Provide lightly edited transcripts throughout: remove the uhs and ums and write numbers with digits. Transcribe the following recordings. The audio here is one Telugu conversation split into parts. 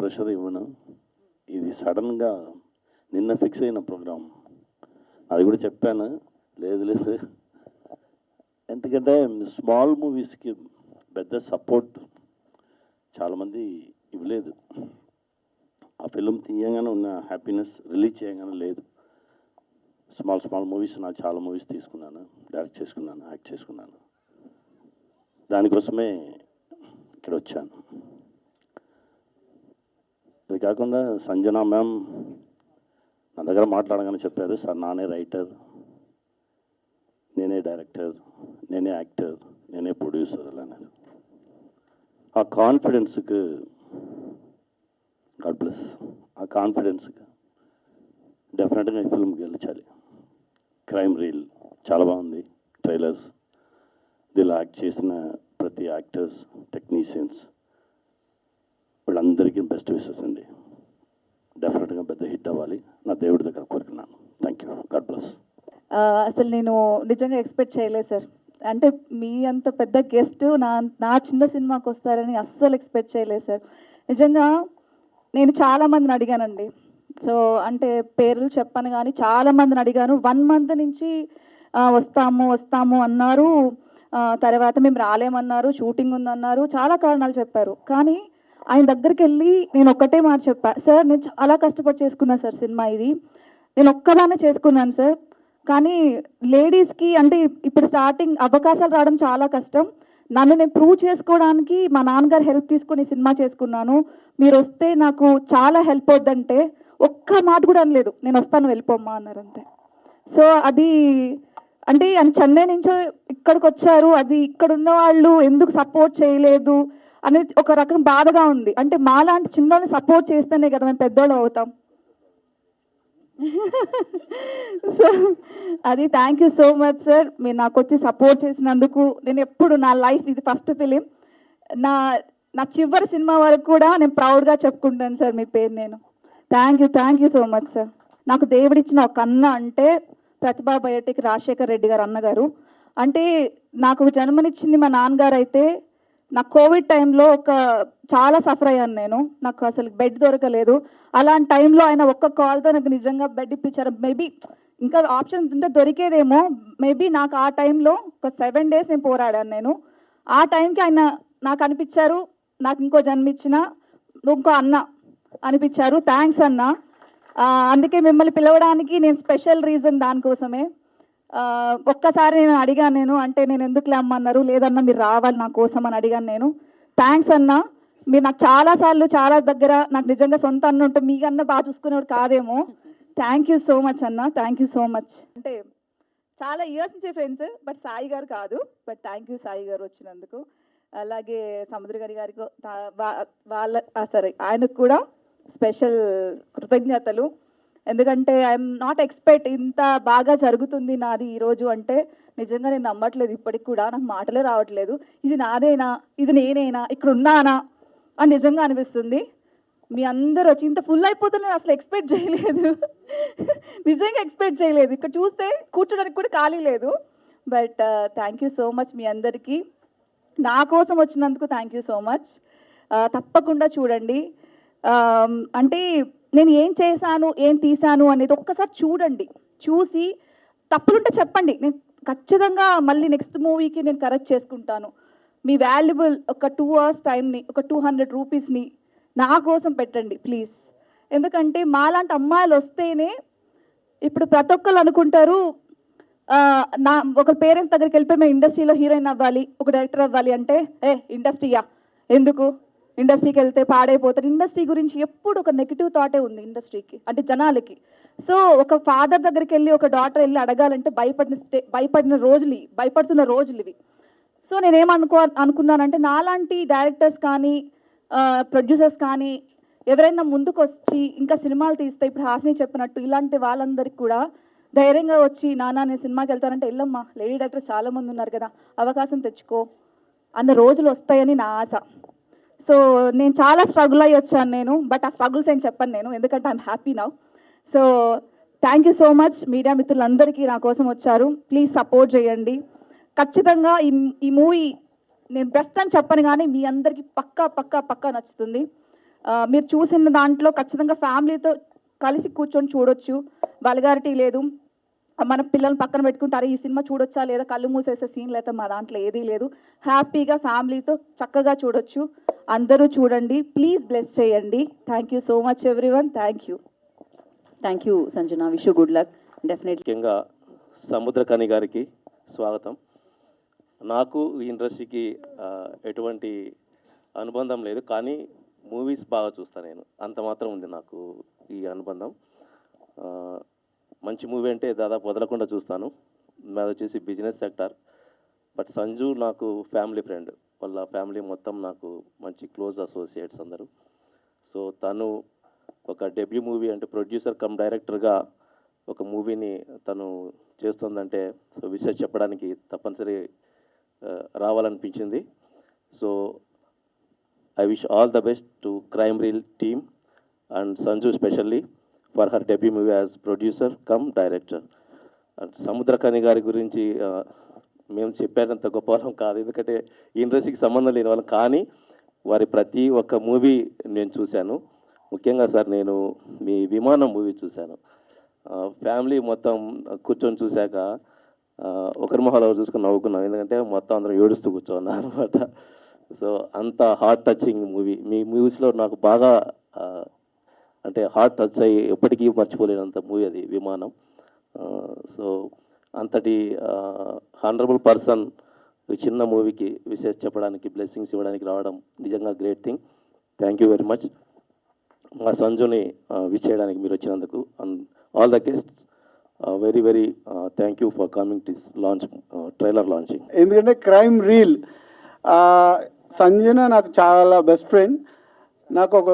ప్రెషర్ ఇవ్వను. ఇది సడన్గా నిన్న ఫిక్స్ అయిన ప్రోగ్రామ్. అది కూడా చెప్పాను, లేదు ఎందుకంటే స్మాల్ మూవీస్కి పెద్ద సపోర్ట్ చాలామంది ఇవ్వలేదు. ఆ ఫిలిం తీయగానే ఉన్న హ్యాపీనెస్ రిలీజ్ చేయగానే లేదు. స్మాల్ మూవీస్ నాకు చాలా మూవీస్ తీసుకున్నాను, డైరెక్ట్ చేసుకున్నాను, యాక్ట్ చేసుకున్నాను. దానికోసమే ఇక్కడ వచ్చాను. ఇది కాకుండా సంజన మ్యామ్ నా దగ్గర మాట్లాడగానే చెప్పారు, సార్ నానే రైటర్, నేనే డైరెక్టర్, నేనే యాక్టర్, నేనే ప్రొడ్యూసర్ అన్నారు. ఆ కాన్ఫిడెన్స్కి గాడ్ బ్లెస్. ఆ కాన్ఫిడెన్స్కి డెఫినెట్గా ఈ ఫిల్మ్ గెలిచాలి. క్రైమ్ రీల్ చాలా బాగుంది. ట్రైలర్స్, దీనిలో యాక్ట్ చేసిన ప్రతి యాక్టర్స్, టెక్నీషియన్స్ వీళ్ళందరికీ బెస్ట్ విషెస్ అండి. డెఫినెట్గా పెద్ద హిట్ అవ్వాలి, నా దేవుడి దగ్గర కోరుకున్నాను. Thank you, God bless. అసలు నేను నిజంగా ఎక్స్పెక్ట్ చేయలేదు సార్. అంటే మీ అంత పెద్ద గెస్ట్ నా చిన్న సినిమాకి వస్తారని అస్సలు ఎక్స్పెక్ట్ చేయలేదు సార్. నిజంగా నేను చాలామందిని అడిగానండి. సో అంటే పేర్లు చెప్పాను కానీ చాలామందిని అడిగాను. 1 month నుంచి వస్తాము అన్నారు. తర్వాత మేము రాలేమన్నారు, షూటింగ్ ఉందన్నారు, చాలా కారణాలు చెప్పారు. కానీ ఆయన దగ్గరికి వెళ్ళి నేను ఒక్కటే మాట చెప్పా, సార్ నేను చాలా కష్టపడి చేసుకున్నాను సార్ సినిమా, ఇది నేను ఒక్కదానే చేసుకున్నాను సార్. కానీ లేడీస్కి అంటే ఇప్పుడు స్టార్టింగ్ అవకాశాలు రావడం చాలా కష్టం. నన్ను నేను ప్రూవ్ చేసుకోవడానికి మా నాన్నగారు హెల్ప్ తీసుకొని సినిమా చేసుకున్నాను. మీరు వస్తే నాకు చాలా హెల్ప్ అవుద్దంటే ఒక్క మాట కూడా అనలేదు, నేను వస్తాను వెళ్ళిపోమ్మా అన్నారు అంతే. సో అది అంటే ఆయన చెన్నై నుంచో ఇక్కడికి వచ్చారు, అది ఇక్కడ ఉన్న వాళ్ళు ఎందుకు సపోర్ట్ చేయలేదు అనేది ఒక రకం బాధగా ఉంది. అంటే మాలాంటి చిన్నోళ్ళని సపోర్ట్ చేస్తేనే కదా మేము పెద్దోళ్ళు అవుతాం. సో అది thank you so much sir, మీరు నాకు వచ్చి సపోర్ట్ చేసినందుకు. నేను ఎప్పుడు నా లైఫ్ ఇది ఫస్ట్ ఫిలిం, నా చివరి సినిమా వరకు కూడా నేను ప్రౌడ్గా చెప్పుకుంటాను సార్ మీ పేరు. నేను thank you so much sir. నాకు దేవుడిచ్చిన ఒక అన్న అంటే ప్రతిభా బయోటెక్ రాజశేఖర్ రెడ్డి గారు అన్నగారు. అంటే నాకు జన్మనిచ్చింది మా నాన్నగారు. అయితే నాకు కోవిడ్ టైంలో చాలా సఫర్ అయ్యాను నేను, నాకు అసలు బెడ్ దొరకలేదు. అలాంటి టైంలో ఆయన ఒక్క కాల్తో నాకు నిజంగా బెడ్ ఇప్పించారు. మేబీ ఇంకా ఆప్షన్స్ ఉంటే దొరికేదేమో. మేబీ నాకు ఆ టైంలో ఒక 7 days నేను పోరాడాను నేను. ఆ టైంకి ఆయన నాకు అనిపించారు, నాకు ఇంకో జన్మిచ్చిన ఇంకో అన్న అనిపించారు. థ్యాంక్స్ అన్న. అందుకే మిమ్మల్ని పిలవడానికి నేను స్పెషల్ రీజన్ దానికోసమే. ఒక్కసారి నేను అడిగాను నేను, అంటే నేను ఎందుకు లేమ్మన్నారు, లేదన్నా మీరు రావాలి నా కోసం అని అడిగాను నేను. థ్యాంక్స్ అన్న, మీరు నాకు చాలాసార్లు చాలా దగ్గర, నాకు నిజంగా సొంత అన్న ఉంటే మీకన్నా బాగా చూసుకునేవాడు కాదేమో. థ్యాంక్ యూ సో మచ్ అన్న, థ్యాంక్ యూ సో మచ్. అంటే చాలా ఇయర్స్ నుంచి ఫ్రెండ్స్, బట్ సాయి గారు కాదు. బట్ థ్యాంక్ యూ సాయి గారు వచ్చినందుకు. అలాగే సముద్ర గారికి సరే ఆయనకు కూడా స్పెషల్ కృతజ్ఞతలు. ఎందుకంటే ఐఎమ్ నాట్ ఎక్స్పెక్ట్ ఇంత బాగా జరుగుతుంది నాది ఈరోజు అంటే. నిజంగా నేను నమ్మట్లేదు ఇప్పటికి కూడా, నాకు మాటలే రావట్లేదు. ఇది నాదేనా, ఇది నేనేనా, ఇక్కడ ఉన్నానా అని నిజంగా అనిపిస్తుంది. మీ అందరూ వచ్చి ఇంత ఫుల్ అయిపోతుంది నేను అసలు ఎక్స్పెక్ట్ చేయలేదు. నిజంగా ఎక్స్పెక్ట్ చేయలేదు. ఇక్కడ చూస్తే కూర్చోడానికి కూడా ఖాళీ లేదు. But thank you so much మీ అందరికీ. నా కోసం వచ్చినందుకు థ్యాంక్ యూ సో మచ్. తప్పకుండా చూడండి. అంటే నేను ఏం చేశాను, ఏం తీశాను అనేది ఒక్కసారి చూడండి. చూసి తప్పులుంటే చెప్పండి, నేను ఖచ్చితంగా మళ్ళీ నెక్స్ట్ మూవీకి నేను కరెక్ట్ చేసుకుంటాను. మీ వాల్యుబుల్ ఒక 2 hours టైంని, ఒక 200 రూపీస్ని నా కోసం పెట్టండి ప్లీజ్. ఎందుకంటే మాలాంటి అమ్మాయిలు వస్తేనే ఇప్పుడు ప్రతి ఒక్కరు అనుకుంటారు, ఒక పేరెంట్స్ దగ్గరికి వెళ్ళిపోయి మేము ఇండస్ట్రీలో హీరోయిన్ అవ్వాలి, ఒక డైరెక్టర్ అవ్వాలి అంటే ఇండస్ట్రీయా ఎందుకు, ఇండస్ట్రీకి వెళ్తే పాడైపోతారు. ఇండస్ట్రీ గురించి ఎప్పుడు ఒక నెగిటివ్ థాటే ఉంది ఇండస్ట్రీకి, అంటే జనాలకి. సో ఒక ఫాదర్ దగ్గరికి వెళ్ళి ఒక డాటర్ వెళ్ళి అడగాలంటే భయపడుతున్న రోజులు ఇవి. సో అనుకున్నానంటే నాలాంటి డైరెక్టర్స్ కానీ ప్రొడ్యూసర్స్ కానీ ఎవరైనా ముందుకు వచ్చి ఇంకా సినిమాలు తీస్తే, ఇప్పుడు హాసిని చెప్పినట్టు ఇలాంటి వాళ్ళందరికీ కూడా ధైర్యంగా వచ్చి నాన్న నేను సినిమాకి వెళ్తానంటే వెళ్ళమ్మా, లేడీ డైరెక్టర్స్ చాలామంది ఉన్నారు కదా, అవకాశం తెచ్చుకో అన్న రోజులు వస్తాయని నా ఆశ. సో నేను చాలా స్ట్రగుల్ అయ్యి వచ్చాను నేను, బట్ ఆ స్ట్రగుల్స్ ఏం చెప్పను నేను, ఎందుకంటే I'm happy now. So thank you so much media మిత్రులందరికీ నా కోసం వచ్చారు. ప్లీజ్ సపోర్ట్ చేయండి. ఖచ్చితంగా ఈ మూవీ నేను బెస్ట్ అని చెప్పను కానీ మీ అందరికీ పక్కా నచ్చుతుంది. మీరు చూసిన దాంట్లో ఖచ్చితంగా ఫ్యామిలీతో కలిసి కూర్చొని చూడొచ్చు. వల్గారిటీ లేదు. మన పిల్లల్ని పక్కన పెట్టుకుంటారు ఈ సినిమా చూడొచ్చా లేదా కళ్ళు మూసేసే సీన్లు అయితే మా దాంట్లో ఏదీ లేదు. హ్యాపీగా ఫ్యామిలీతో చక్కగా చూడొచ్చు. అందరూ చూడండి, ప్లీజ్ బ్లెస్ చేయండి. Thank you so much everyone. Thank you Sanjana, wish you good luck. Definitely. ముఖ్యంగా సముద్రకని గారికి స్వాగతం. నాకు ఈ ఇండస్ట్రీకి ఎటువంటి అనుబంధం లేదు, కానీ మూవీస్ బాగా చూస్తాను నేను, అంత మాత్రం ఉంది నాకు ఈ అనుబంధం. మంచి మూవీ అంటే దాదాపు వదలకుండా చూస్తాను. నాది వచ్చేసి బిజినెస్ సెక్టార్, బట్ సంజు నాకు ఫ్యామిలీ ఫ్రెండ్, వాళ్ళ ఫ్యామిలీ మొత్తం నాకు మంచి క్లోజ్ అసోసియేట్స్ అందరూ. సో తను ఒక డెబ్యూ మూవీ అంటే ప్రొడ్యూసర్ కమ్ డైరెక్టర్గా ఒక మూవీని తను చేస్తుందంటే సో విషయం చెప్పడానికి తప్పనిసరి రావాలనిపించింది. So I wish all the best to crime reel team and Sanju specially for her debut movie as producer cum director. And Samuthirakani గారి గురించి మేము చెప్పేటంత గొప్ప వాళ్ళం కాదు, ఎందుకంటే ఈ ఇండస్ట్రీకి సంబంధం లేని వాళ్ళం, కానీ వారి ప్రతి ఒక్క మూవీ నేను చూశాను. ముఖ్యంగా సార్ నేను మీ విమానం మూవీ చూశాను. ఫ్యామిలీ మొత్తం కూర్చొని చూశాక ఒకరి మొహాలు చూసుకొని నవ్వుకున్నాం, ఎందుకంటే మొత్తం అందరం ఏడుస్తూ కూర్చోన్నారు అనమాట. సో అంత హార్ట్ టచింగ్ మూవీ. మీ మూవీస్లో నాకు బాగా అంటే హార్ట్ టచ్ అయ్యి ఎప్పటికీ మర్చిపోలేనంత మూవీ అది విమానం. సో అంతటి హానరబుల్ పర్సన్ చిన్న మూవీకి విశేష చెప్పడానికి, బ్లెస్సింగ్స్ ఇవ్వడానికి రావడం నిజంగా great thing. Thank you very much. మా సంజుని విష్ చేయడానికి మీరు వచ్చినందుకు. And all the guests very very thank you for coming this launch trailer launching. ఎందుకంటే క్రైమ్ రీల్ సంజన నాకు చాలా బెస్ట్ ఫ్రెండ్. నాకు ఒక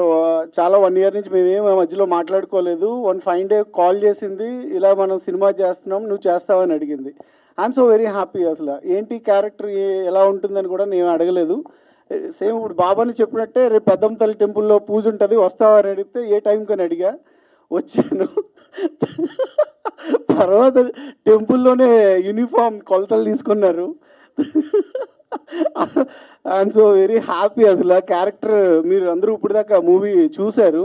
చాలా 1 year నుంచి మేమేం మధ్యలో మాట్లాడుకోలేదు. వన్ ఫైన్ డే కాల్ చేసింది, ఇలా మనం సినిమా చేస్తున్నాం నువ్వు చేస్తావని అడిగింది. I'm so very happy. అసలు ఏంటి క్యారెక్టర్ ఎలా ఉంటుందని కూడా నేను అడగలేదు. సేమ్ ఇప్పుడు బాబాని చెప్పినట్టే రేపు పెద్దమ్మ తల్లి టెంపుల్లో పూజ ఉంటుంది వస్తావా అని అడిగితే ఏ టైంకి అని అడిగా, వచ్చాను. తర్వాత టెంపుల్లోనే యూనిఫామ్ కొలతలు తీసుకున్నారు. I'm so very happy. అసలు క్యారెక్టర్ మీరు అందరూ ఇప్పుడు దాకా మూవీ చూశారు,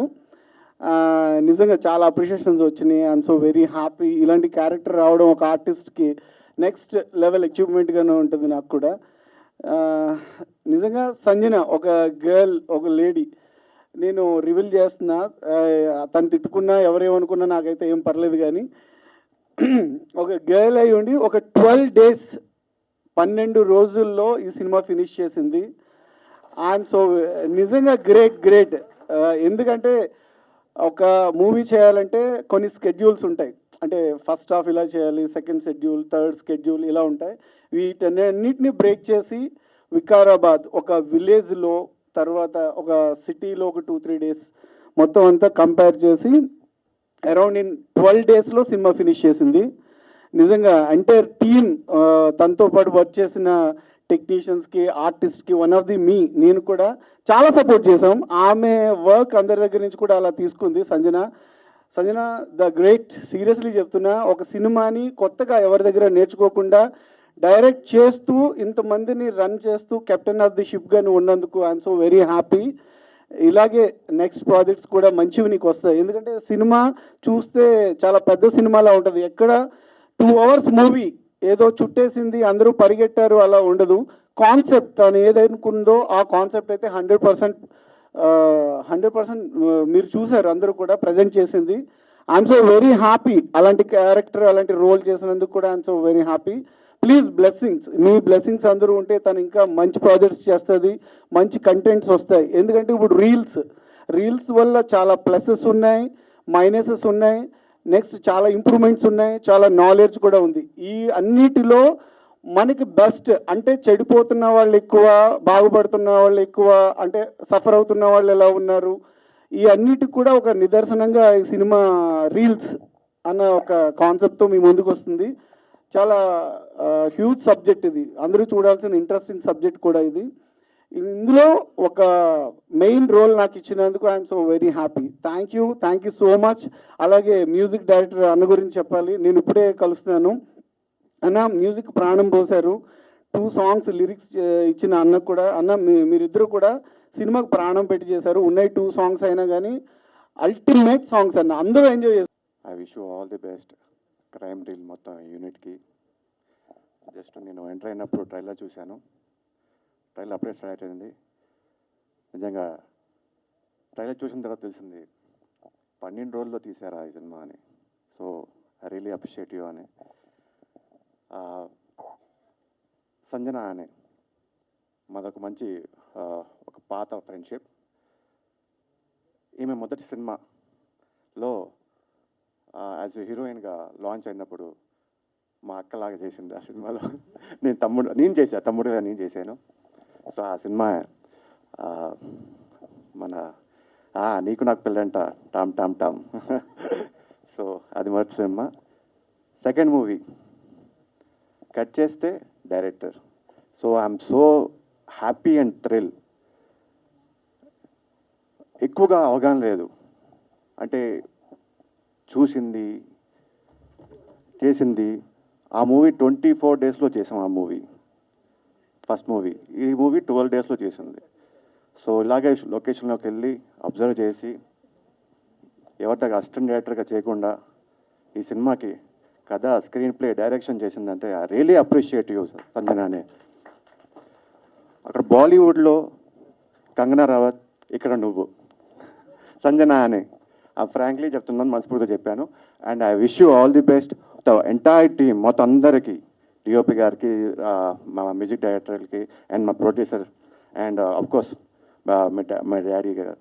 నిజంగా చాలా అప్రిషియేషన్స్ వచ్చినాయి. I'm so very happy. ఇలాంటి క్యారెక్టర్ రావడం ఒక ఆర్టిస్ట్కి నెక్స్ట్ లెవెల్ అచీవ్మెంట్గానే ఉంటుంది నాకు కూడా. నిజంగా సంజన ఒక గర్ల్, ఒక లేడీ. నేను రివీల్ చేస్తున్నా, తను తిట్టుకున్నా ఎవరేమనుకున్నా నాకైతే ఏం పర్లేదు, కానీ ఒక గర్ల్ అయి ఉండి ఒక 12 days 12 రోజుల్లో ఈ సినిమా ఫినిష్ చేసింది. ఐఎమ్ సో నిజంగా గ్రేట్. ఎందుకంటే ఒక మూవీ చేయాలంటే కొన్ని స్కెడ్యూల్స్ ఉంటాయి. అంటే ఫస్ట్ హాఫ్ ఇలా చేయాలి, సెకండ్ షెడ్యూల్, థర్డ్ షెడ్యూల్ ఇలా ఉంటాయి. వీటన్నిటిని బ్రేక్ చేసి వికారాబాద్ ఒక విలేజ్లో, తర్వాత ఒక సిటీలో ఒక 2-3 days మొత్తం అంతా కంపేర్ చేసి అరౌండ్ ఇన్ 12 daysలో సినిమా ఫినిష్ చేసింది. నిజంగా ఎంటైర్ టీమ్, తనతో పాటు వర్క్ చేసిన టెక్నీషియన్స్కి, ఆర్టిస్ట్కి, వన్ ఆఫ్ ది నేను కూడా చాలా సపోర్ట్ చేసాం. ఆమె వర్క్ అందరి దగ్గర నుంచి కూడా అలా తీసుకుంది సంజన ద గ్రేట్. సీరియస్లీ చెప్తున్నా, ఒక సినిమాని కొత్తగా ఎవరి దగ్గర నేర్చుకోకుండా డైరెక్ట్ చేస్తూ ఇంతమందిని రన్ చేస్తూ కెప్టెన్ ఆఫ్ ది షిప్గా నువ్వు ఉన్నందుకు ఐఎమ్ సో వెరీ హ్యాపీ. ఇలాగే నెక్స్ట్ ప్రాజెక్ట్స్ కూడా మంచివి నీకు వస్తాయి. ఎందుకంటే సినిమా చూస్తే చాలా పెద్ద సినిమాలా ఉంటుంది. ఎక్కడ 2 hours మూవీ ఏదో చుట్టేసింది అందరూ పరిగెట్టారు అలా ఉండదు. కాన్సెప్ట్ తను ఏదనుకుందో ఆ కాన్సెప్ట్ అయితే 100% మీరు చూసారు, అందరూ కూడా ప్రజెంట్ చేసింది. I'm so very happy. అలాంటి క్యారెక్టర్, అలాంటి రోల్ చేసినందుకు కూడా I'm so very happy. Please blessings, me blessings అందరూ ఉంటే తను ఇంకా మంచి ప్రాజెక్ట్స్ చేస్తుంది, మంచి కంటెంట్స్ వస్తాయి. ఎందుకంటే ఇప్పుడు రీల్స్ వల్ల చాలా ప్లసెస్ ఉన్నాయి, మైనసెస్ ఉన్నాయి, నెక్స్ట్ చాలా ఇంప్రూవ్మెంట్స్ ఉన్నాయి, చాలా నాలెడ్జ్ కూడా ఉంది. ఈ అన్నిటిలో మనకి బెస్ట్ అంటే చెడిపోతున్న వాళ్ళు ఎక్కువ, బాగుపడుతున్న వాళ్ళు ఎక్కువ, అంటే సఫర్ అవుతున్న వాళ్ళు ఎలా ఉన్నారు, ఈ అన్నిటికి కూడా ఒక నిదర్శనంగా ఈ సినిమా రీల్స్ అన్న ఒక కాన్సెప్ట్తో మీ ముందుకు వస్తుంది. చాలా హ్యూజ్ సబ్జెక్ట్ ఇది, అందరూ చూడాల్సిన ఇంట్రెస్టింగ్ సబ్జెక్ట్ కూడా ఇది. ఇందులో ఒక మెయిన్ రోల్ నాకు ఇచ్చినందుకు I'm so very happy. Thank you so much. అలాగే మ్యూజిక్ డైరెక్టర్ అన్న గురించి చెప్పాలి. నేను ఇప్పుడే కలుస్తున్నాను అన్న. మ్యూజిక్ ప్రాణం పోశారు. 2 songs లిరిక్స్ ఇచ్చిన అన్న కూడా, అన్న మీరిద్దరూ కూడా సినిమాకి ప్రాణం పెట్టి చేశారు. ఉన్నాయి 2 సాంగ్స్ అయినా కానీ అల్టిమేట్ సాంగ్స్ అన్న, అందరూ ఎంజాయ్ చేస్తారు. I wish you all the best crime reel మొత్తం యూనిట్కి. జస్ట్ నేను ఎంటర్ అయినప్పుడు ట్రైలర్ చూశాను, ట్రైలర్ అప్పుడే స్టార్ట్ అయింది. నిజంగా ట్రైలర్ చూసిన తర్వాత తెలిసింది 12 రోజుల్లో తీశారా ఈ సినిమా అని. So I really appreciate you అని. సంజన అని మాదొక మంచి ఒక పాత ఫ్రెండ్షిప్. ఈమె మొదటి సినిమాలో యాజ్ ఎ హీరోయిన్గా లాంచ్ అయినప్పుడు మా అక్కలాగా చేసింది ఆ సినిమాలో. తమ్ముడుగా నేను చేశాను. సో ఆ సినిమా మన నీకు నాకు పెళ్ళంట టామ్ టామ్ టామ్. సో అది మొదటి సినిమా. సెకండ్ మూవీ కట్ చేస్తే director. So I'm so happy and thrill. ఎక్కువగా అవగాహన లేదు, అంటే చూసింది చేసింది. ఆ మూవీ 24 డేస్లో చేసాం. ఆ మూవీ ఫస్ట్ మూవీ. ఈ మూవీ 12 డేస్లో చేసింది. సో ఇలాగే లొకేషన్లోకి వెళ్ళి అబ్జర్వ్ చేసి ఎవరి అసిస్టెంట్ డైరెక్టర్గా చేయకుండా ఈ సినిమాకి కథ, స్క్రీన్ ప్లే, డైరెక్షన్ చేసిందంటే ఐ రియలీ అప్రిషియేట్ యూ సంజనానే. అక్కడ బాలీవుడ్లో కంగనా రనౌత్, ఇక్కడ నువ్వు సంజన అని ఫ్రాంక్లీ చెప్తున్నాను, మనస్ఫూర్తిగా చెప్పాను. And I wish you all the best the entire team మొత్తం అందరికీ, డిఓపి గారికి, మా మ్యూజిక్ డైరెక్టర్కి, అండ్ మా ప్రొడ్యూసర్, అండ్ అఫ్కోర్స్ మా డాడీ గారు,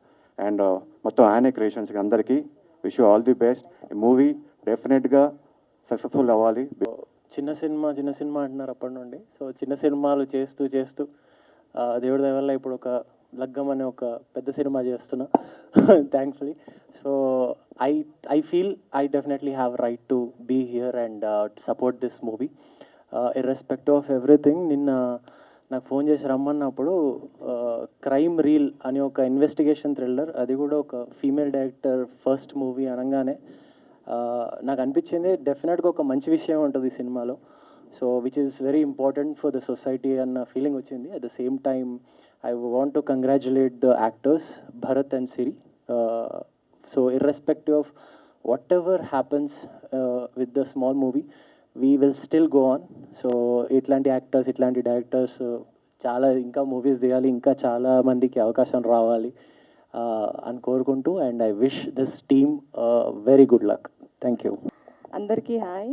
అండ్ మొత్తం ఆనే క్రియేషన్స్కి అందరికీ wish you all the best. ఈ మూవీ డెఫినెట్గా సక్సెస్ఫుల్ అవ్వాలి. చిన్న సినిమా అంటున్నారు అప్పటి నుండి. సో చిన్న సినిమాలు చేస్తూ దేవుడి దయ వల్ల ఇప్పుడు ఒక లగ్గం అనే ఒక పెద్ద సినిమా చేస్తున్నా thankfully. So I feel I definitely have right to be here and support this movie irrespective of everything. నిన్న నాకు ఫోన్ చేసి రమ్మన్నప్పుడు క్రైమ్ రీల్ అని ఒక ఇన్వెస్టిగేషన్ థ్రిల్లర్, అది కూడా ఒక ఫీమేల్ డైరెక్టర్ ఫస్ట్ మూవీ అనగానే నాకు అనిపించింది డెఫినెట్గా ఒక మంచి విషయం ఉంటుంది ఈ సినిమాలో. So which is very important for the society అన్న ఫీలింగ్ వచ్చింది. At the same time I want to congratulate the actors, Bharat and Siri. So irrespective of whatever happens with the small movie, we will still go on. So itlanti actors, itlanti directors, చాలా ఇంకా మూవీస్ తీయాలి, ఇంకా చాలా మందికి అవకాశం రావాలి అని కోరుకుంటూ, and I wish this team very good luck. Thank you. అందరికీ హాయ్.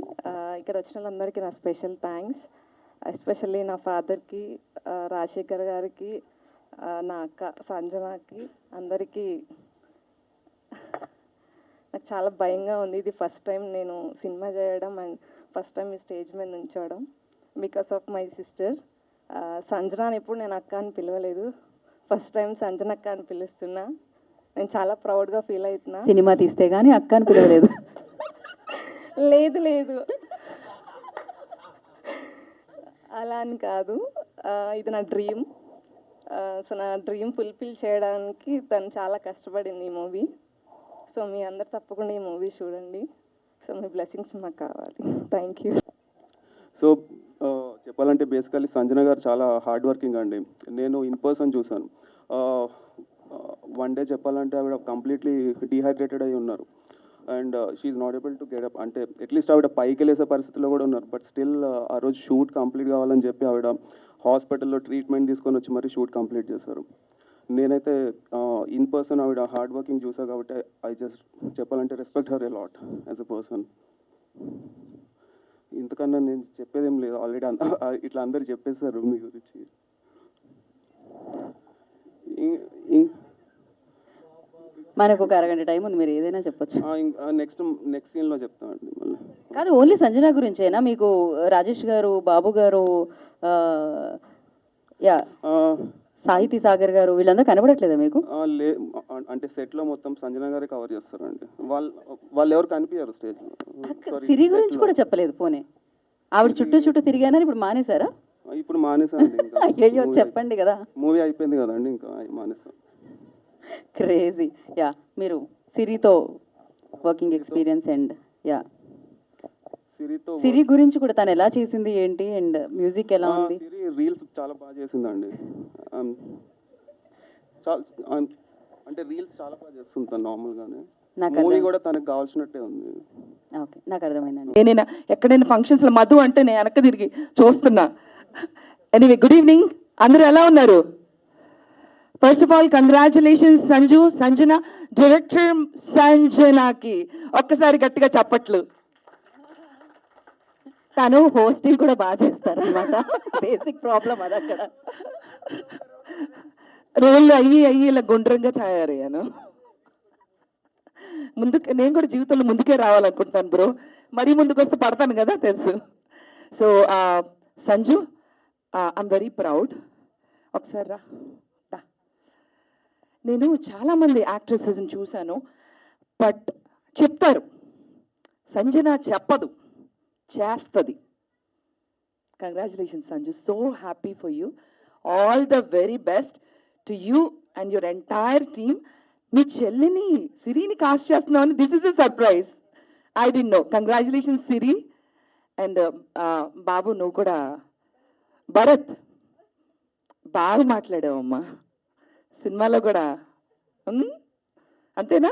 ఇక్కడ వచ్చిన వాళ్ళందరికీ నా స్పెషల్ థ్యాంక్స్. ఎస్పెషల్లీ నా ఫాదర్కి, రాజశేఖర్ గారికి, నా అక్క సంజనాకి, అందరికీ. నాకు చాలా భయంగా ఉంది. ఇది ఫస్ట్ టైం నేను సినిమా చేయడం అండ్ ఫస్ట్ టైం ఈ స్టేజ్ మీద నుంచోవడం బికాస్ ఆఫ్ మై సిస్టర్. సంజనాని ఎప్పుడు నేను అక్క అని పిలవలేదు, ఫస్ట్ టైం సంజన అక్క అని పిలుస్తున్నా. నేను చాలా ప్రౌడ్గా ఫీల్ అవుతున్నా. సినిమా తీస్తే కానీ అక్క అని పిలవలేదు. లేదు అలా అని కాదు, ఇది నా డ్రీమ్. సో నా డ్రీమ్ ఫుల్ఫిల్ చేయడానికి తను చాలా కష్టపడింది ఈ మూవీ. సో మీ అందరు తప్పకుండా ఈ మూవీ చూడండి. సో మీ బ్లెస్సింగ్స్ మాకు కావాలి. Thank you. సో చెప్పాలంటే బేసికలీ సంజన గారు చాలా హార్డ్ వర్కింగ్ అండి. నేను ఇన్ పర్సన్ చూశాను. వన్ డే చెప్పాలంటే ఆవిడ కంప్లీట్లీ డీహైడ్రేటెడ్ అయి ఉన్నారు. And she's not able to get up, అంటే అట్లీస్ట్ ఆవిడ పైకి వెళ్ళేసే పరిస్థితిలో కూడా ఉన్నారు. బట్ స్టిల్ ఆ రోజు షూట్ కంప్లీట్ కావాలని చెప్పి ఆవిడ హాస్పిటల్లో ట్రీట్మెంట్ తీసుకొని వచ్చి మరీ షూట్ కంప్లీట్ చేశారు. నేనైతే ఇన్ పర్సన్ ఆవిడ హార్డ్ వర్కింగ్ చూసాను కాబట్టి ఐ జస్ట్ చెప్పాలంటే respect her a lot as a person. ఇంతకన్నా నేను చెప్పేదేం లేదు, ఆల్రెడీ ఇట్లా అందరు చెప్పేశారు మీ గురించి. మనకు ఒక అరగంట టైం ఉంది, మీరు ఏదైనా చెప్పొచ్చు. నెక్స్ట్ సీన్లో చెప్తామండి మళ్ళీ. కాదు, ఓన్లీ సంజన గురించేనా? మీకు రాజేష్ గారు, బాబు గారు, సాహితీ సాగర్ గారు వీళ్ళందరూ కనబడట్లేదా మీకు? అంటే సెట్లో మొత్తం సంజన గారే కవర్ చేస్తారండి. వాళ్ళు ఎవరు కనిపించారు స్టేజ్లో. సిరి గురించి కూడా చెప్పలేదు. పోనీ ఆవిడ చుట్టూ తిరిగానని ఇప్పుడు మానేశారా? ఇప్పుడు మానేసాండి. అయ్యో చెప్పండి కదా, మూవీ అయిపోయింది కదండి, ఇంకా మానేసాం. క్రేజీ. యా, మీరు సిరితో వర్కింగ్ ఎక్స్పీరియన్స్ అండ్ యా సిరి గురించి కూడా తను ఎలా చేసింది ఏంటి అండ్ మ్యూజిక్ ఎలా ఉంది? సిరి రీల్స్ చాలా బాగా చేసిందండి. చాలా అంటే రీల్స్ చాలా బాగా చేస్తుంటాను నార్మల్గానే. నాకు మూవీ అర్థం- కూడా తనకు కావాల్సినట్టే ఉంది. ఓకే, నాకు అర్థమైందండి. నేనైనా ఎక్కడైనా ఫంక్షన్స్లో మధు అంటే నేను వెనక్కి తిరిగి చూస్తున్నా. ఎనీవే, గుడ్ ఈవినింగ్, అందరూ ఎలా ఉన్నారు? First of all congratulations Sanju, Sanjana, director సంజనాకి ఒక్కసారి గట్టిగా చప్పట్లు. తను హోస్టింగ్ కూడా బాగా చేస్తారు అనమాట, బేసిక్ ప్రాబ్లం అది అక్కడ. రోళ్ళు అయ్యి ఇలా గుండ్రంగా తయారయ్యాను. ముందుకు నేను కూడా జీవితంలో ముందుకే రావాలనుకుంటాను బ్రో, మరీ ముందుకు వస్తే పడతాను కదా తెలుసు. So Sanju, I'm very proud. ఒకసారి రా. నేను చాలామంది యాక్ట్రెసెస్ని చూశాను, బట్ చెప్తారు, సంజన చెప్పదు, చేస్తుంది. Congratulations Sanju, so happy for you. All the very best to you and your entire team. మీ చెల్లిని సిరిని కాస్ట్ చేస్తున్నామని this is a surprise, I didn't know. Congratulations Siri. And బాబు, నువ్వు కూడా భరత్ బాగా మాట్లాడావమ్మా సినిమాలో కూడా. అంతేనా,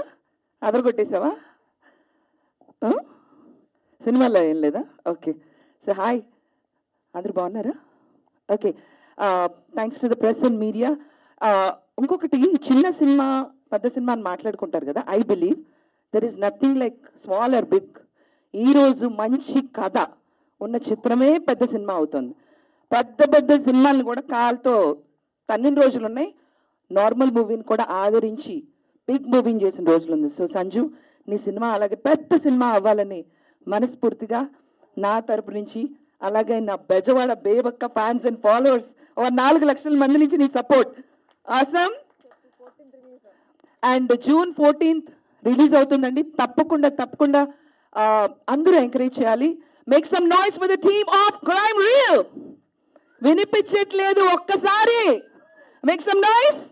అదరగొట్టేసావా? సినిమాలో ఏం లేదా? ఓకే, సో హాయ్, అందరూ బాగున్నారా? Okay, thanks to the press and media. ఇంకొకటి, చిన్న సినిమా పెద్ద సినిమా అని మాట్లాడుకుంటారు కదా, I believe there is nothing like small or big. ఈరోజు మంచి కథ ఉన్న చిత్రమే పెద్ద సినిమా అవుతుంది. పెద్ద పెద్ద సినిమాలను కూడా కాలుతో తన్నిన రోజులు ఉన్నాయి, నార్మల్ మూవీని కూడా ఆదరించి బిగ్ మూవీని చేసిన రోజులు ఉంది. సో సంజు, నీ సినిమా అలాగే పెద్ద సినిమా అవ్వాలని మనస్ఫూర్తిగా నా తరపు నుంచి, అలాగే నా బెజవాడ బేబక్క ఫ్యాన్స్ అండ్ ఫాలోవర్స్ 4 లక్షల మంది నుంచి నీ support awesome. And June 14th release అవుతుందండి. తప్పకుండా అందరూ ఎంకరేజ్ చేయాలి. Make some noise for the team of crime reel. వినిపించట్లేదు, ఒక్కసారి మేక్ సమ్ నాయిస్.